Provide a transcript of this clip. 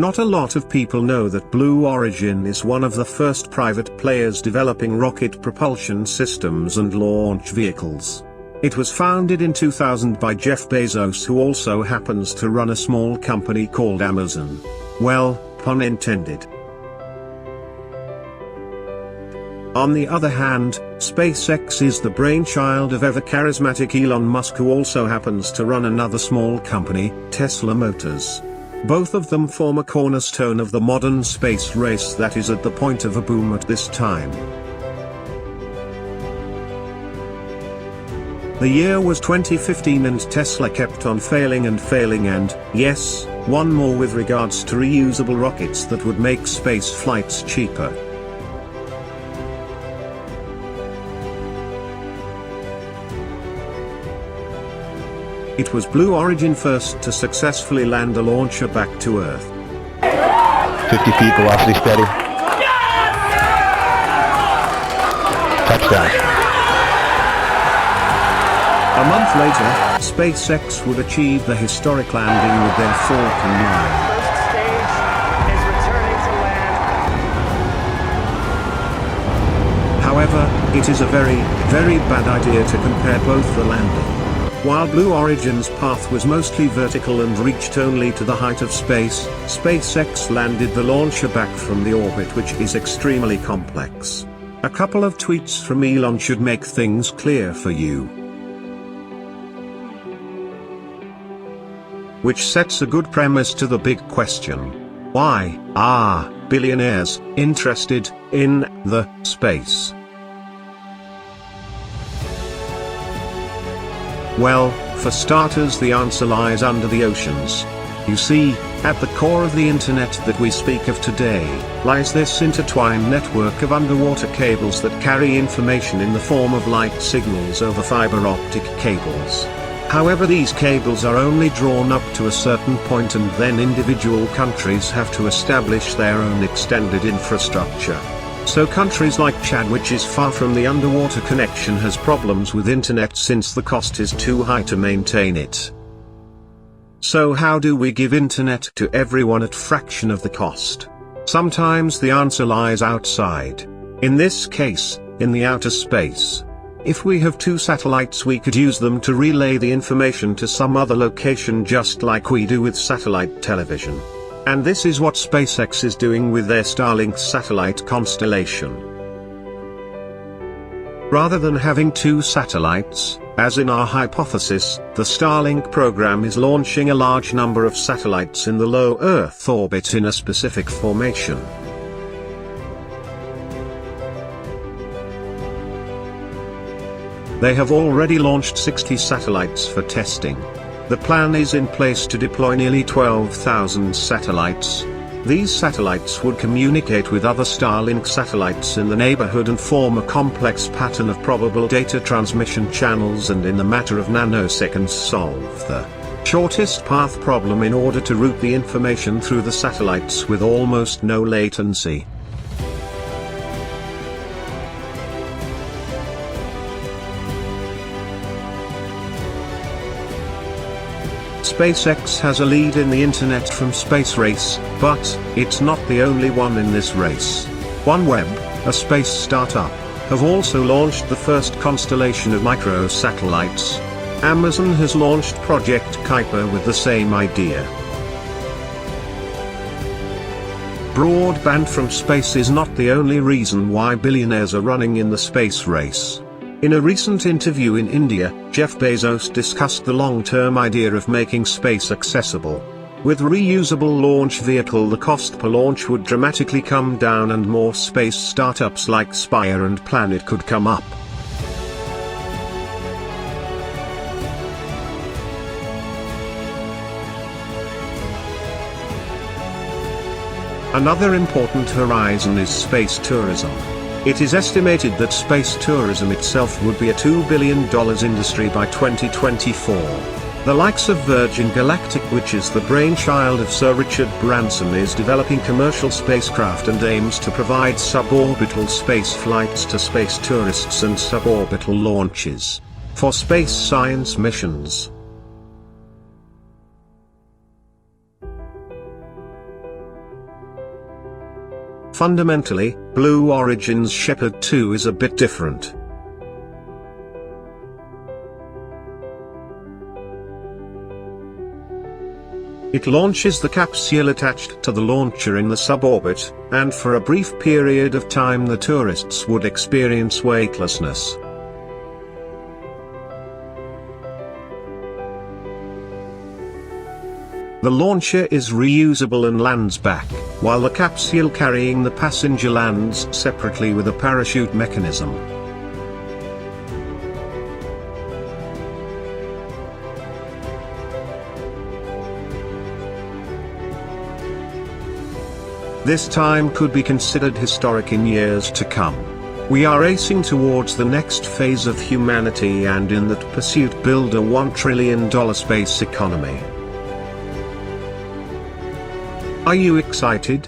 Not a lot of people know that Blue Origin is one of the first private players developing rocket propulsion systems and launch vehicles. It was founded in 2000 by Jeff Bezos, who also happens to run a small company called Amazon. Well, pun intended. On the other hand, SpaceX is the brainchild of ever-charismatic Elon Musk, who also happens to run another small company, Tesla Motors. Both of them form a cornerstone of the modern space race that is at the point of a boom at this time. The year was 2015 and Tesla kept on failing and, yes, one more with regards to reusable rockets that would make space flights cheaper. It was Blue Origin first to successfully land a launcher back to Earth. 50 feet, velocity steady. Touchdown. A month later, SpaceX would achieve the historic landing with their Falcon 9. First stage is returning to land. However, it is a very, very bad idea to compare both the landing. While Blue Origin's path was mostly vertical and reached only to the height of space, SpaceX landed the launcher back from the orbit, which is extremely complex. A couple of tweets from Elon should make things clear for you. Which sets a good premise to the big question. Why are billionaires interested in the space? Well, for starters, the answer lies under the oceans. You see, at the core of the internet that we speak of today, lies this intertwined network of underwater cables that carry information in the form of light signals over fiber optic cables. However, these cables are only drawn up to a certain point, and then individual countries have to establish their own extended infrastructure. So countries like Chad, which is far from the underwater connection, has problems with internet since the cost is too high to maintain it. So how do we give internet to everyone at fraction of the cost? Sometimes the answer lies outside. In this case, in the outer space. If we have two satellites, we could use them to relay the information to some other location, just like we do with satellite television. And this is what SpaceX is doing with their Starlink satellite constellation. Rather than having two satellites, as in our hypothesis, the Starlink program is launching a large number of satellites in the low Earth orbit in a specific formation. They have already launched 60 satellites for testing. The plan is in place to deploy nearly 12,000 satellites. These satellites would communicate with other Starlink satellites in the neighborhood and form a complex pattern of probable data transmission channels, and in a matter of nanoseconds solve the shortest path problem in order to route the information through the satellites with almost no latency. SpaceX has a lead in the internet from space race, but it's not the only one in this race. OneWeb, a space startup, have also launched the first constellation of microsatellites. Amazon has launched Project Kuiper with the same idea. Broadband from space is not the only reason why billionaires are running in the space race. In a recent interview in India, Jeff Bezos discussed the long-term idea of making space accessible. With reusable launch vehicle, the cost per launch would dramatically come down and more space startups like Spire and Planet could come up. Another important horizon is space tourism. It is estimated that space tourism itself would be a $2 billion industry by 2024. The likes of Virgin Galactic, which is the brainchild of Sir Richard Branson, is developing commercial spacecraft and aims to provide suborbital space flights to space tourists and suborbital launches for space science missions. fundamentally, Blue Origin's Shepard 2 is a bit different. It launches the capsule attached to the launcher in the suborbit, and for a brief period of time the tourists would experience weightlessness. The launcher is reusable and lands back, while the capsule carrying the passenger lands separately with a parachute mechanism. This time could be considered historic in years to come. We are racing towards the next phase of humanity and in that pursuit build a $1 trillion space economy. Are you excited?